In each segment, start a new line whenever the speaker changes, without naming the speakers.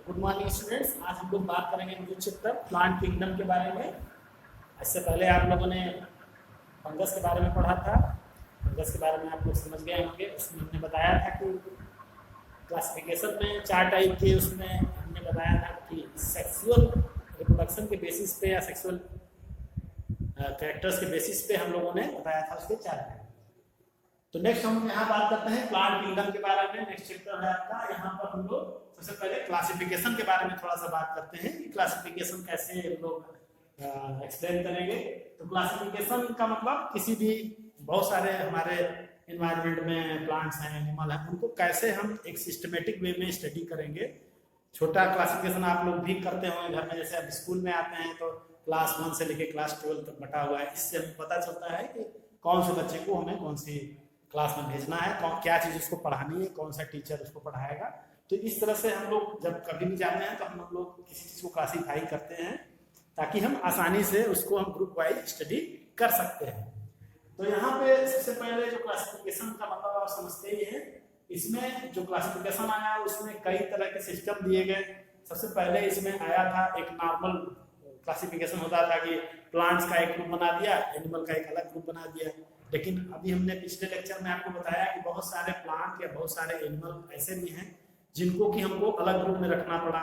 Good morning students. आज हम लोग बात करेंगे न्यू चैप्टर प्लांट किंगडम के बारे में। इससे पहले आप लोगों ने फंगस के बारे में पढ़ा था। फंगस के बारे में आप लोग समझ गए होंगे। उसमें हमने बताया था कि क्लासिफिकेशन में 4 टाइप के, उसमें हमने बताया था कि सेक्सुअल रिप्रोडक्शन के बेसिस पे या सेक्सुअल कैरेक्टर्स के बेसिस पे हम लोगों ने बताया था उसके 4 टाइप। तो नेक्स्ट हम यहाँ बात करते हैं प्लांट किंगडम के बारे में। नेक्स्ट चैप्टर है आपका। यहाँ पर हम लोग सबसे पहले क्लासिफिकेशन के बारे में थोड़ा सा बात करते हैं कि क्लासिफिकेशन कैसे हम लोग एक्सप्लेन करेंगे। तो क्लासिफिकेशन का मतलब किसी भी बहुत सारे हमारे एनवायरनमेंट में प्लांट्स हैं, एनिमल हैं, उनको कैसे हम एक सिस्टमेटिक वे में स्टडी करेंगे। छोटा क्लासिफिकेशन आप लोग भी करते होंगे घर में, जैसे आप स्कूल में आते हैं तो क्लास 1 से लेकर क्लास 12 तक बटा हुआ है। इससे हमें पता चलता है कि कौन से बच्चे को हमें कौन सी क्लास में भेजना है, क्या चीज़ उसको पढ़ानी है, कौन सा टीचर उसको पढ़ाएगा। तो इस तरह से हम लोग जब कभी भी जाते हैं तो हम लोग किसी चीज़ को क्लासीफाई करते हैं ताकि हम आसानी से उसको हम ग्रुप वाइज स्टडी कर सकते हैं। तो यहाँ पे सबसे पहले जो क्लासिफिकेशन का मतलब आप समझते ही हैं। इसमें जो क्लासिफिकेशन आया उसमें कई तरह के सिस्टम दिए गए। सबसे पहले इसमें आया था एक नॉर्मल क्लासिफिकेशन होता था कि प्लांट्स का एक ग्रुप बना दिया, एनिमल का एक अलग ग्रुप बना दिया। लेकिन अभी हमने पिछले लेक्चर में आपको बताया कि बहुत सारे प्लांट या बहुत सारे एनिमल ऐसे भी हैं जिनको कि हमको अलग ग्रुप में रखना पड़ा।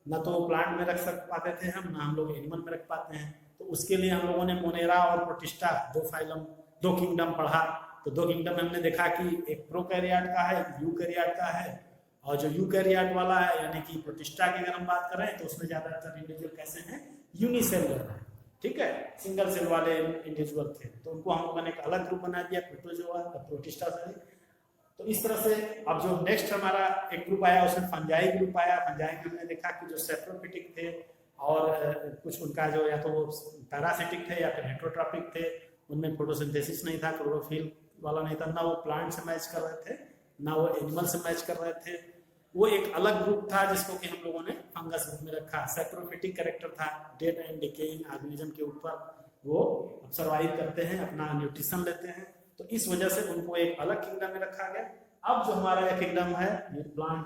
न तो प्लांट में रख पाते थे हम, ना हम लोग एनिमल में रख पाते हैं। तो उसके लिए हम लोगों ने मोनेरा और प्रोटिस्टा दो किंगडम पढ़ा। तो 2 किंगडम में हमने देखा कि एक प्रोकैरियोट का है, एक यूकैरियोट का है। और जो यूकैरियोट वाला है यानी कि प्रोटिस्टा की अगर हम बात करें तो उसमें ज़्यादातर इंडिविजुअल कैसे हैं, यूनिसेलुलर है। ठीक है, सिंगल सेल वाले इंडिविजुअल थे तो उनको हम लोगों ने एक अलग ग्रुप बना दिया, प्रोटिस्टा से। तो इस तरह से अब जो नेक्स्ट हमारा एक ग्रुप आया उसमें फंजाई ग्रुप आया। फंजाई में हमने देखा कि जो सेप्रोफिटिक थे और कुछ उनका जो या तो वो पैरासिटिक थे या फिर हेट्रोट्रॉपिक थे, उनमें फोटोसिंथेसिस नहीं था, क्लोरोफिल वाला नहीं था, ना वो प्लांट से मैच कर रहे थे ना वो एनिमल से मैच कर रहे थे। वो एक अलग ग्रुप था जिसको कि हम लोगों ने फंगस ग्रुप में रखा। सैक्रोफिटिक कैरेक्टर था, डेड एंड डिकेइंग ऑर्गेनिज्म के ऊपर वो सर्वाइव करते हैं, अपना न्यूट्रिशन लेते हैं। तो इस वजह से उनको एक अलग किंगडम में रखा गया। अब जो हमारा यह किंगडम है ये प्लांट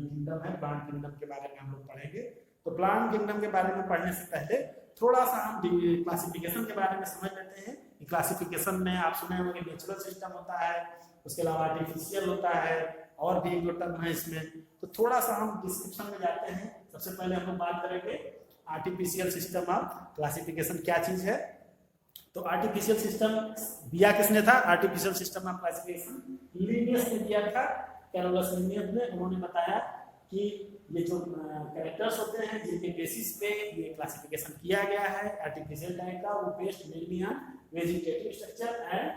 किंगडम है। प्लांट किंगडम के बारे में हम लोग पढ़ेंगे। तो प्लांट किंगडम के बारे में पढ़ने से पहले थोड़ा सा हम क्लासिफिकेशन के बारे में समझ लेते हैं। क्लासिफिकेशन में आप सुने होंगे नेचुरल सिस्टम होता है, उसके अलावा आर्टिफिशियल होता है, और भी एक दो टर्म है इसमें। तो थोड़ा सा हम डिस्क्रिप्शन में जाते हैं। सबसे पहले हम लोग बात करेंगे आर्टिफिशियल सिस्टम ऑफ क्लासिफिकेशन क्या चीज है। तो आर्टिफिशियल सिस्टम दिया किसने था? Artificial system of classification Linnaeus ने दिया था, कैरोलस लिनियस ने। उन्होंने बताया कि ये जो कैरेक्टर्स होते हैं जिनके बेसिस पे ये क्लासिफिकेशन किया गया है आर्टिफिशियल टाइप का, वो based mainly on vegetative structure and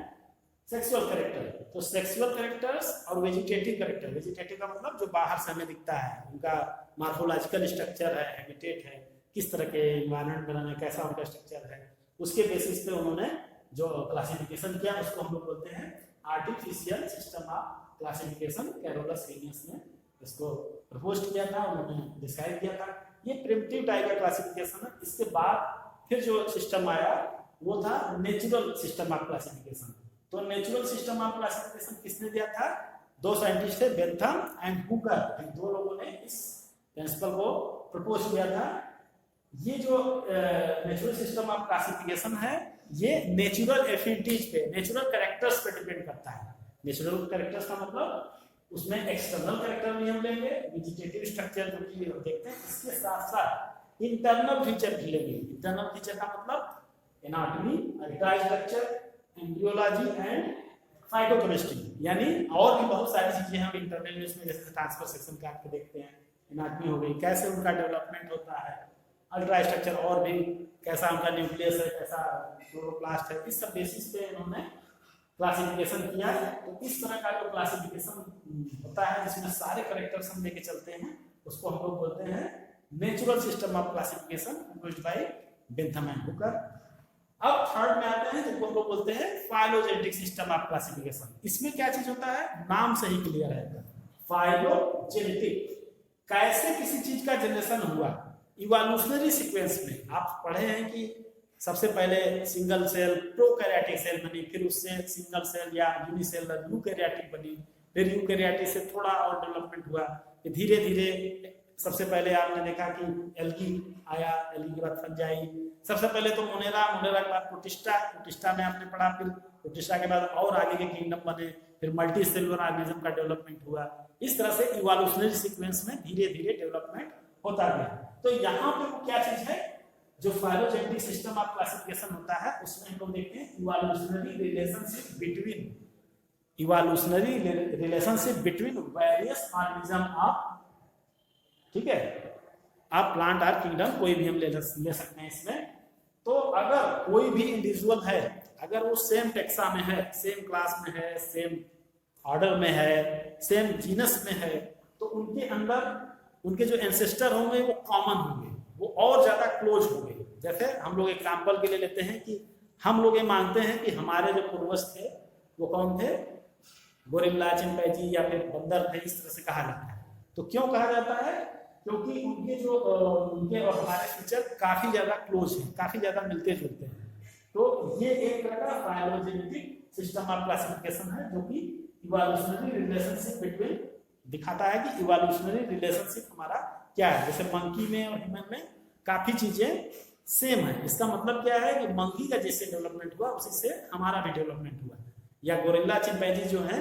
sexual character. तो सेक्सुअल कैरेक्टर्स और वेजिटेटिव कैरेक्टर, वेजिटेटिव का मतलब जो बाहर से हमें दिखता है, उनका मार्फोलॉजिकल स्ट्रक्चर है, हैबिटेट है, किस तरह के एनवायरनमेंट में रहना, कैसा उनका स्ट्रक्चर है, उसके बेसिस पे उन्होंने जो क्लासिफिकेशन किया उसको हम लोग बोलते हैं artificial system of classification. Carolus Linnaeus ने इसको प्रपोज किया था, उन्होंने डिसाइड किया था। ये प्रिमिटिव टाइप का क्लासिफिकेशन है। इसके बाद फिर जो सिस्टम आया वो था नेचुरल सिस्टम ऑफ क्लासिफिकेशन। तो नेचुरल सिस्टम ऑफ क्लासिफिकेशन किसने दिया था? 2 साइंटिस्ट थे, बेंथम एंड हुकर। इन 2 लोगों ने इस प्रिंसिपल को प्रपोज किया था। ये जो नेचुरल सिस्टम ऑफ क्लासिफिकेशन है ये नेचुरल एफिनिटीज पे, नेचुरल कैरेक्टर्स पे डिपेंड करता है। नेचुरल कैरेक्टर्स का मतलब उसमें एक्सटर्नल कैरेक्टर भी हम लेंगे, वेजिटेटिव स्ट्रक्चर जो कि देखते हैं, इसके साथ साथ इंटरनल फीचर भी लेंगे। इंटरनल फीचर का मतलब anatomy, ultra structure, embryology and phytochemistry, यानी और भी बहुत सारी चीजें हम इंटरनल में इसमें जैसे ट्रांसफर सेक्शन काट के देखते हैं, एनाटॉमी हो गई, कैसे उनका डेवलपमेंट होता है, अल्ट्रा स्ट्रक्चर और भी कैसा उनका न्यूक्लियस है, कैसा क्लोरोप्लास्ट है, इस सब बेसिस पे इन्होंने क्लासिफिकेशन किया। तो इस तरह का जो क्लासिफिकेशन होता है जिसमें सारे कैरेक्टर्स हम लेके चलते हैं उसको हम लोग बोलते हैं natural system of classification proposed by Bentham and Hooker. अब थर्ड में आते हैं जिनको हम लोग बोलते हैं फाइलोजेनेटिक सिस्टम ऑफ क्लासिफिकेशन। इसमें क्या चीज होता है, नाम से ही क्लियर है। फाइलोजेनेटिक, कैसे किसी चीज का जनरेशन हुआ। इवोल्यूशनरी सीक्वेंस में आप पढ़े हैं कि सबसे पहले सिंगल सेल प्रोकैरियोटिक सेल बनी, फिर उससे सिंगल सेल या यूनिसेलुलर यूकैरियोटिक बनी, फिर यूकैरियोटिक से थोड़ा और डेवलपमेंट हुआ, धीरे धीरे सबसे पहले आपने देखा कि एल्गी आया, एल्गी के बाद फंजाई, सबसे पहले तो मोनेरा, मोनेरा के बाद प्रोटिस्टा, प्रोटिस्टा में आपने पढ़ा, फिर प्रोटिस्टा के बाद और आगे के किंगडम बने, फिर मल्टी सेलुलर ऑर्गेनिज्म का डेवलपमेंट हुआ। इस तरह से इवोल्यूशनरी सीक्वेंस में धीरे धीरे डेवलपमेंट होता गया। तो यहाँ पे क्या चीज है, जो फाइलोजेनेटिक सिस्टम ऑफ क्लासिफिकेशन होता है उसमें हम लोग देखते हैं evolutionary relationship between various organism of, ठीक है, आप प्लांट और किंगडम कोई भी हम ले सकते हैं इसमें। तो अगर कोई भी इंडिविजुअल है, अगर वो सेम टेक्सा में है, सेम क्लास में है, सेम ऑर्डर में है, सेम जीनस में है, तो उनके अंदर उनके जो एंसेस्टर होंगे वो कॉमन होंगे, वो और ज्यादा क्लोज होंगे। जैसे हम लोग एग्जांपल के लिए लेते हैं कि हम लोग ये मानते हैं कि हमारे जो पूर्वज थे वो कौन थे, गोरिल्ला, चिंपैंजी या फिर बंदर थे, इस तरह से कहा जाता है। तो क्यों कहा जाता है, क्योंकि उनके और हमारे फीचर काफी ज्यादा क्लोज हैं, काफी ज्यादा मिलते जुलते हैं। तो ये एक तरह का फाइलोजेनेटिक सिस्टम ऑफ क्लासिफिकेशन है, जो कि इवोल्यूशनरी रिलेशनशिप बिटवीन दिखाता है कि इवोल्यूशनरी रिलेशनशिप हमारा क्या है। जैसे मंकी में और ह्यूमन में काफी चीजें सेम है, इसका मतलब क्या है कि मंकी का जिससे डेवलपमेंट हुआ उसी से हमारा भी डेवलपमेंट हुआ, या गोरिल्ला, चिंपैंजी जो है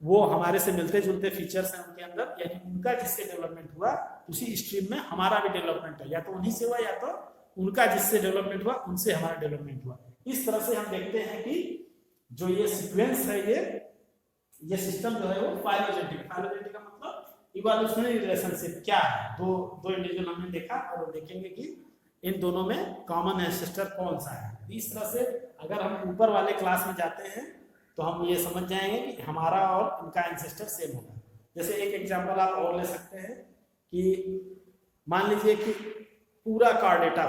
वो हमारे से मिलते जुलते फीचर्स हैं उनके अंदर, यानी उनका जिससे डेवलपमेंट हुआ उसी स्ट्रीम में हमारा भी डेवलपमेंट है, या तो उन्हीं से हुआ या तो उनका जिससे डेवलपमेंट हुआ उनसे हमारा डेवलपमेंट हुआ। इस तरह से हम देखते हैं कि जो ये सीक्वेंस है, ये सिस्टम जो है वो फाइलोजेनेटिक का मतलब इवोल्यूशनरी रिलेशनशिप क्या है। दो इंडिविजुअल हमने देखा और देखेंगे कि इन दोनों में कॉमन एंसेस्टर कौन सा है। इस तरह से अगर हम ऊपर वाले क्लास में जाते हैं तो हम ये समझ जाएंगे कि हमारा और उनका एंसेस्टर सेम होगा। जैसे एक एग्जांपल आप और ले सकते हैं कि मान लीजिए कि पूरा कार्डेटा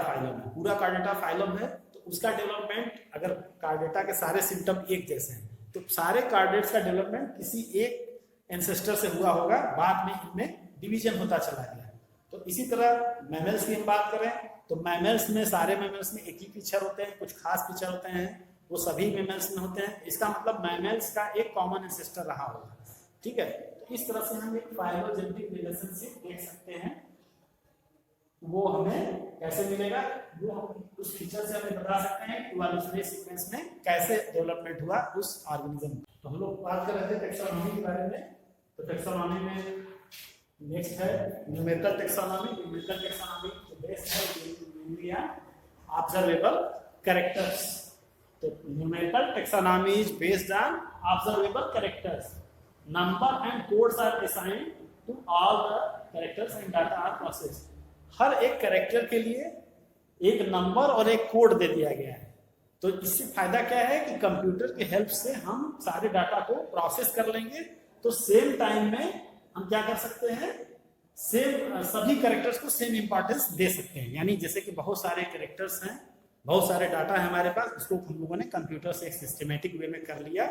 फाइलम है, तो उसका डेवलपमेंट, अगर कार्डेटा के सारे सिम्टम एक जैसे हैं तो सारे कार्डेट्स का डेवलपमेंट किसी एक एंसेस्टर से हुआ होगा, बाद में इनमें डिवीजन होता चला गया। तो इसी तरह मैमल्स की हम बात करें तो मैमल्स में, सारे मैमल्स में एक ही फीचर होते हैं, कुछ खास फीचर होते हैं, वो सभी मैमल्स में होते हैं। इसका मतलब मैमल्स का एक कॉमन एंसेस्टर रहा होगा, ठीक है। तो इस तरह से हम एक फाइलोजेनेटिक रिलेशनशिप देख सकते हैं। वो हमें कैसे मिलेगा, वो हम उस फीचर से हमें बता सकते हैं कि इवोल्यूशनरी सीक्वेंस में कैसे डेवलपमेंट हुआ उस ऑर्गेनिज्म। तो हम लोग बात कर रहे थे टेक्सोनॉमी के बारे में। तो टेक्सोनॉमी में नेक्स्ट है numerical taxonomy. Numerical taxonomy based है ऑब्जर्वेबल कैरेक्टर्स। तो numerical taxonomy is based on observable characters. Number and codes are assigned to all the characters and data are processed. हर एक कैरेक्टर के लिए एक नंबर और एक कोड दे दिया गया है। तो इससे फायदा क्या है कि कंप्यूटर के हेल्प से हम सारे डाटा को प्रोसेस कर लेंगे, तो सेम टाइम में हम क्या कर सकते हैं, सभी कैरेक्टर्स को सेम इंपॉर्टेंस दे सकते हैं। यानी जैसे कि बहुत सारे कैरेक्टर्स हैं, बहुत सारे डाटा है हमारे पास, उसको हम लोगों ने कंप्यूटर से एक सिस्टमेटिक वे में कर लिया,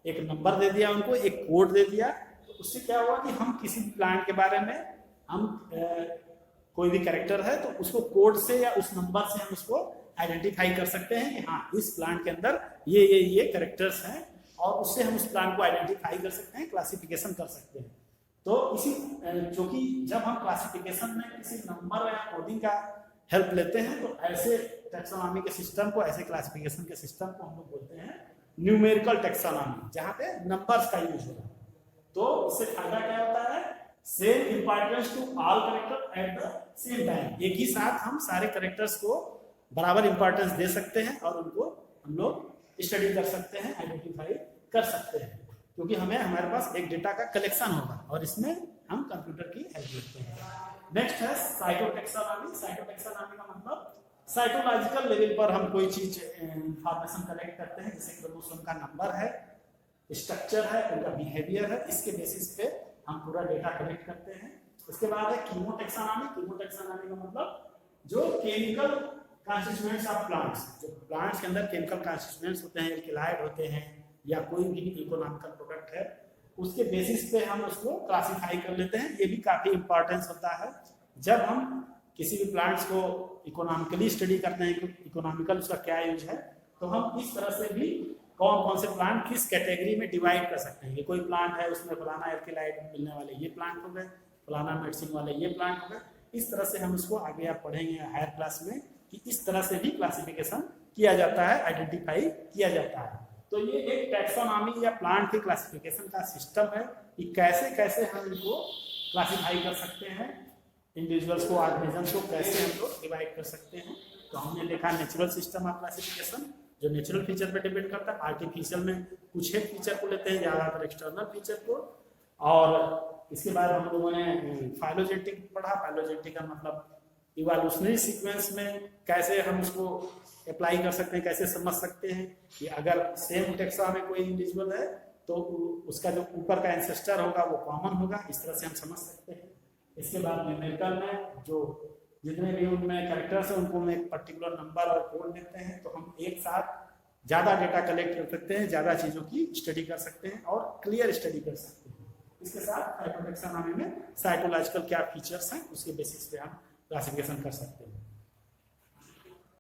एक नंबर दे दिया उनको, एक कोड दे दिया। तो उससे क्या हुआ कि हम किसी भी प्लांट के बारे में, हम कोई भी कैरेक्टर है तो उसको कोड से या उस नंबर से हम उसको आइडेंटिफाई कर सकते हैं कि हाँ इस प्लांट के अंदर ये कैरेक्टर्स हैं, और उससे हम उस प्लांट को आइडेंटिफाई कर सकते हैं, क्लासिफिकेशन कर सकते हैं। तो इसी क्योंकि जब हम क्लासिफिकेशन में किसी नंबर या कोडिंग का हेल्प लेते हैं तो ऐसे टेक्सोनॉमी के सिस्टम को, ऐसे क्लासिफिकेशन के सिस्टम को हम लोग बोलते हैं न्यूमेरिकल टेक्सोनॉमी, जहाँ पे नंबर्स का यूज होगा। तो इससे फायदा क्या होता है, same importance to all character at the same time. एक ही साथ हम सारे कैरेक्टर्स को बराबर इंपॉर्टेंस दे सकते हैं और उनको हम लोग स्टडी कर सकते हैं, आइडेंटिफाई कर सकते हैं, क्योंकि हमारे पास एक डेटा का कलेक्शन होगा और इसमें हम कंप्यूटर की हेल्प लेते हैं। नेक्स्ट है साइटोटेक्सोनॉमी। साइटोटेक्सोनॉमी का मतलब साइटोलॉजिकल लेवल पर हम कोई चीज इंफॉर्मेशन कलेक्ट करते हैं, जैसे क्रोमोसोम का नंबर है, स्ट्रक्चर है, उनका बिहेवियर है, इसके बेसिस पे हम पूरा डेटा कलेक्ट करते हैं। उसके बाद है कीमोटेक्सोनॉमी। कीमोटेक्सोनॉमी का मतलब जो केमिकल कॉन्स्टिट्यूएंट्स ऑफ प्लांट्स, जो प्लांट्स के अंदर केमिकल कॉन्स्टिट्यूएंट्स होते हैं, एल्किलाइड होते हैं या कोई भी इकोनॉमिकल प्रोडक्ट है, उसके बेसिस पे हम उसको क्लासिफाई कर लेते हैं। ये भी काफी इंपॉर्टेंस होता है जब हम किसी भी प्लांट्स को इकोनॉमिकली स्टडी करते हैं, इकोनॉमिकल उसका क्या यूज है, तो हम इस तरह से भी कौन कौन से प्लांट किस कैटेगरी में डिवाइड कर सकते हैं। ये कोई प्लांट है उसमें फलाना एल्किलाइड मिलने वाले ये प्लांट हो गए, फलाना मेडिसिन वाले ये प्लांट होगा। इस तरह से हम इसको आगे आप पढ़ेंगे हायर क्लास में कि इस तरह से भी क्लासिफिकेशन किया जाता है, आइडेंटिफाई किया जाता है। तो ये एक टैक्सोनॉमी या प्लांट के क्लासिफिकेशन का सिस्टम है कि कैसे कैसे हम इनको क्लासिफाई कर सकते हैं, इंडिविजुअल्स को, ऑर्गेनिजम्स को कैसे हम लोग डिवाइड कर सकते हैं। तो हमने देखा नेचुरल सिस्टम ऑफ क्लासिफिकेशन जो नेचुरल फीचर पे डिपेंड करता है, आर्टिफिशियल में कुछ एक फीचर को लेते हैं, ज़्यादातर एक्सटर्नल फीचर को। और इसके बाद हम लोगों ने फाइलोजेनेटिक पढ़ा। फाइलोजेनेटिक का मतलब इवोल्यूशनरी सीक्वेंस में कैसे हम उसको अप्लाई कर सकते हैं, कैसे समझ सकते हैं कि अगर सेम टेक्सा में कोई इंडिविजुअल है तो उसका जो ऊपर का एंसेस्टर होगा वो कॉमन होगा, इस तरह से हम समझ सकते हैं। इसके बाद न्यूमेरिकल में जो जितने भी उनमें कैरेक्टर्स हैं उनको हम एक पर्टिकुलर नंबर और कोड देते हैं, तो हम एक साथ ज़्यादा डेटा कलेक्ट कर सकते हैं, ज़्यादा चीज़ों की स्टडी कर सकते हैं और क्लियर स्टडी कर सकते हैं। इसके साथ टाइपोटेक्सोनॉमी में साइकोलॉजिकल क्या फीचर्स हैं उसके बेसिस पे हम क्लासिफिकेशन कर सकते हैं।